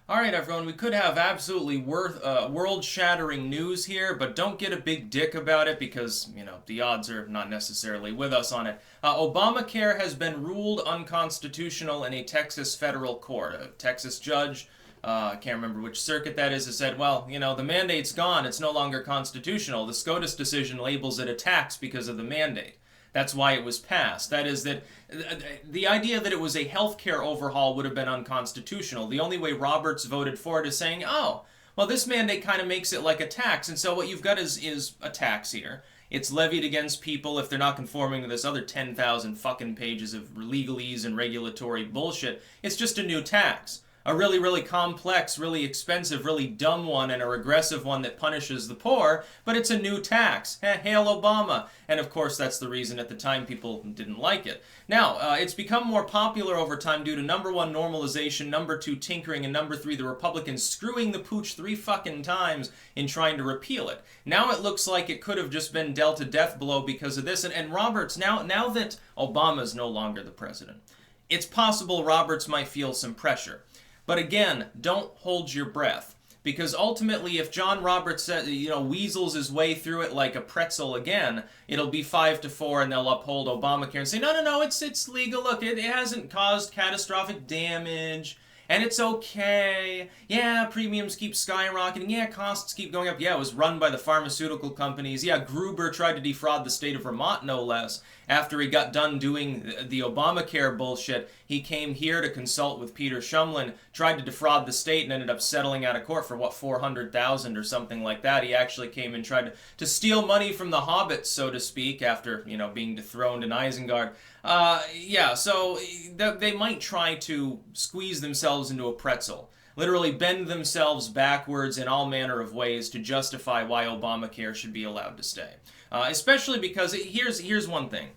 All right, everyone, we could have absolutely world-shattering news here, but don't get a big dick about it because, the odds are not necessarily with us on it. Obamacare has been ruled unconstitutional in a Texas federal court. A Texas judge, I can't remember which circuit that is, has said, well, the mandate's gone. It's no longer constitutional. The SCOTUS decision labels it a tax because of the mandate. That's why it was passed. That is that the idea that it was a healthcare overhaul would have been unconstitutional. The only way Roberts voted for it is saying, oh, well, this mandate kind of makes it like a tax. And so what you've got is a tax here. It's levied against people if they're not conforming to this other 10,000 fucking pages of legalese and regulatory bullshit. It's just a new tax. A really, really complex, really expensive, really dumb one, and a regressive one that punishes the poor, but it's a new tax. Hail Obama. And of course, that's the reason at the time people didn't like it. Now, it's become more popular over time due to number one, normalization, number two, tinkering, and number three, the Republicans screwing the pooch 3 fucking times in trying to repeal it. Now it looks like it could have just been dealt a death blow because of this. And Roberts, now that Obama's no longer the president, it's possible Roberts might feel some pressure. But again, don't hold your breath. Because ultimately, if John Roberts weasels his way through it like a pretzel again, it'll be 5-4 and they'll uphold Obamacare and say, no, it's legal. Look, it hasn't caused catastrophic damage. And it's okay. Yeah, premiums keep skyrocketing. Yeah, costs keep going up. Yeah, it was run by the pharmaceutical companies. Yeah, Gruber tried to defraud the state of Vermont, no less. After he got done doing the Obamacare bullshit, he came here to consult with Peter Shumlin, tried to defraud the state, and ended up settling out of court for, $400,000 or something like that. He actually came and tried to steal money from the hobbits, so to speak, after, being dethroned in Isengard. So they might try to squeeze themselves into a pretzel. Literally bend themselves backwards in all manner of ways to justify why Obamacare should be allowed to stay. Especially because, here's one thing.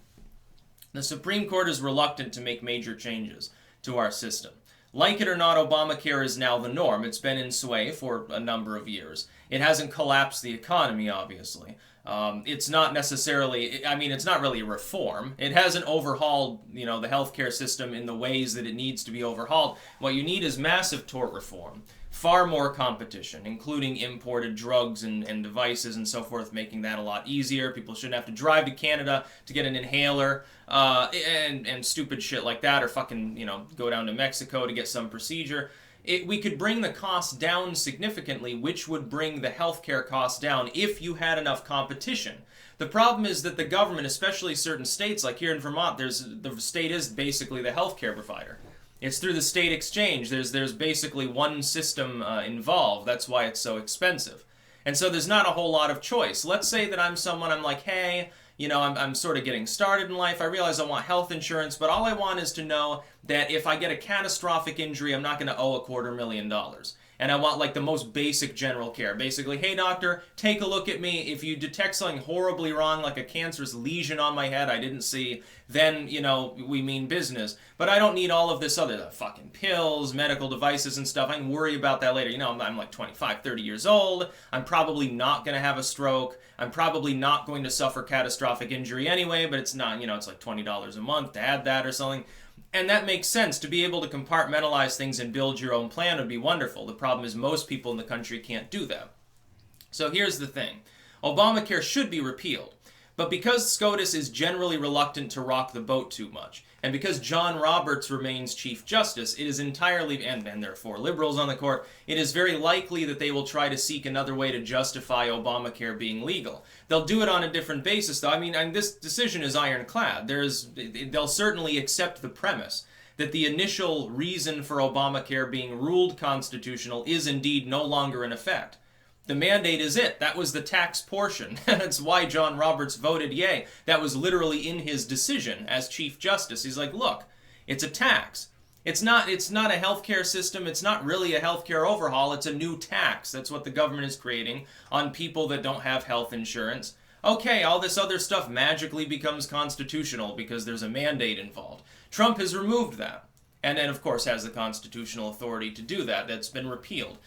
The Supreme Court is reluctant to make major changes to our system. Like it or not, Obamacare is now the norm. It's been in sway for a number of years. It hasn't collapsed the economy, obviously. It's not necessarily, it's not really a reform. It hasn't overhauled, the healthcare system in the ways that it needs to be overhauled. What you need is massive tort reform. Far more competition, including imported drugs and devices and so forth, making that a lot easier. People shouldn't have to drive to Canada to get an inhaler, and stupid shit like that, or fucking, go down to Mexico to get some procedure. We could bring the costs down significantly, which would bring the healthcare costs down if you had enough competition. The problem is that the government, especially certain states, like here in Vermont, the state is basically the healthcare provider. It's through the state exchange. There's basically one system involved. That's why it's so expensive. And so there's not a whole lot of choice. Let's say that I'm like, hey, I'm sort of getting started in life. I realize I want health insurance, but all I want is to know that if I get a catastrophic injury, I'm not going to owe $250,000. And I want like the most basic general care. Basically, hey doctor, take a look at me. If you detect something horribly wrong, like a cancerous lesion on my head I didn't see, then, we mean business. But I don't need all of this other fucking pills, medical devices and stuff. I can worry about that later. I'm like 25, 30 years old. I'm probably not going to have a stroke. I'm probably not going to suffer catastrophic injury anyway, but it's not, it's like $20 a month to add that or something. And that makes sense. To be able to compartmentalize things and build your own plan would be wonderful. The problem is most people in the country can't do that. So here's the thing. Obamacare should be repealed. But because SCOTUS is generally reluctant to rock the boat too much, and because John Roberts remains Chief Justice, it is entirely, and there are 4 liberals on the court, it is very likely that they will try to seek another way to justify Obamacare being legal. They'll do it on a different basis, though. This decision is ironclad. They'll certainly accept the premise that the initial reason for Obamacare being ruled constitutional is indeed no longer in effect. The mandate is it. That was the tax portion. That's why John Roberts voted yay. That was literally in his decision as Chief Justice. He's like, look, it's a tax. It's not a healthcare system. It's not really a healthcare overhaul. It's a new tax. That's what the government is creating on people that don't have health insurance. Okay, all this other stuff magically becomes constitutional because there's a mandate involved. Trump has removed that. And then, of course, has the constitutional authority to do that. That's been repealed.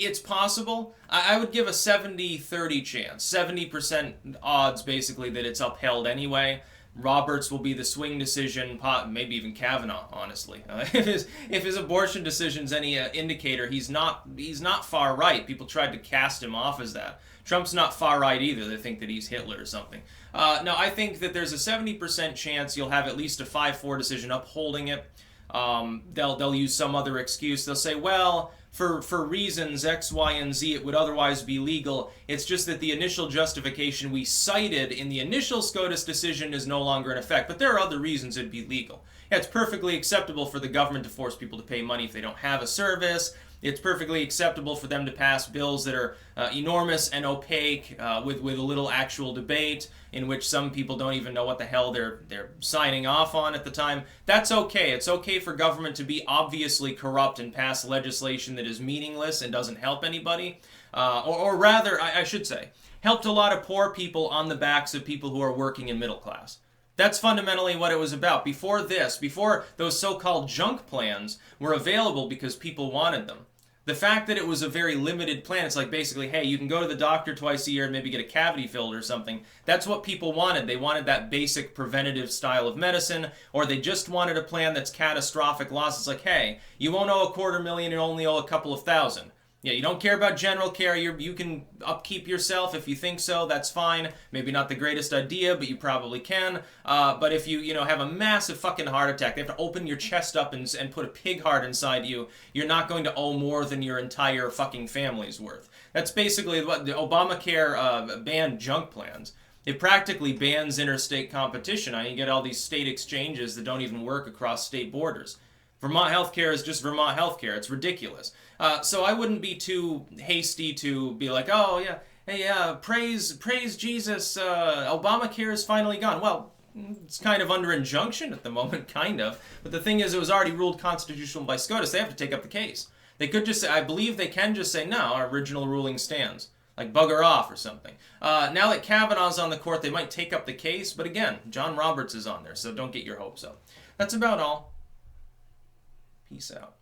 It's possible. I would give a 70-30 chance. 70% odds, basically, that it's upheld anyway. Roberts will be the swing decision, maybe even Kavanaugh, honestly. If his abortion decision's any indicator, he's not far right. People tried to cast him off as that. Trump's not far right either. They think that he's Hitler or something. No, I think that there's a 70% chance you'll have at least a 5-4 decision upholding it. They'll use some other excuse. They'll say, well, for reasons X, Y, and Z, it would otherwise be legal. It's just that the initial justification we cited in the initial SCOTUS decision is no longer in effect. But there are other reasons it'd be legal. Yeah, it's perfectly acceptable for the government to force people to pay money if they don't have a service. It's perfectly acceptable for them to pass bills that are enormous and opaque with a little actual debate in which some people don't even know what the hell they're signing off on at the time. That's okay. It's okay for government to be obviously corrupt and pass legislation that is meaningless and doesn't help anybody. Or rather, I should say, helped a lot of poor people on the backs of people who are working and middle class. That's fundamentally what it was about. Before those so-called junk plans were available because people wanted them. The fact that it was a very limited plan, it's like basically, hey, you can go to the doctor twice a year and maybe get a cavity filled or something. That's what people wanted. They wanted that basic preventative style of medicine, or they just wanted a plan that's catastrophic loss. It's like, hey, you won't owe $250,000, you only owe a couple of thousand. Yeah, you don't care about general care. You can upkeep yourself if you think so. That's fine. Maybe not the greatest idea, but you probably can. But if you have a massive fucking heart attack, they have to open your chest up and put a pig heart inside you. You're not going to owe more than your entire fucking family's worth. That's basically what the Obamacare banned junk plans. It practically bans interstate competition. You get all these state exchanges that don't even work across state borders. Vermont healthcare is just Vermont healthcare. It's ridiculous. So I wouldn't be too hasty to be like, oh yeah, hey, praise Jesus, Obamacare is finally gone. Well, it's kind of under injunction at the moment, kind of. But the thing is, it was already ruled constitutional by SCOTUS. They have to take up the case. They could just say, I believe they can just say, no, our original ruling stands. Like bugger off or something. Now that Kavanaugh's on the court, they might take up the case. But again, John Roberts is on there, so don't get your hopes up. That's about all. Peace out.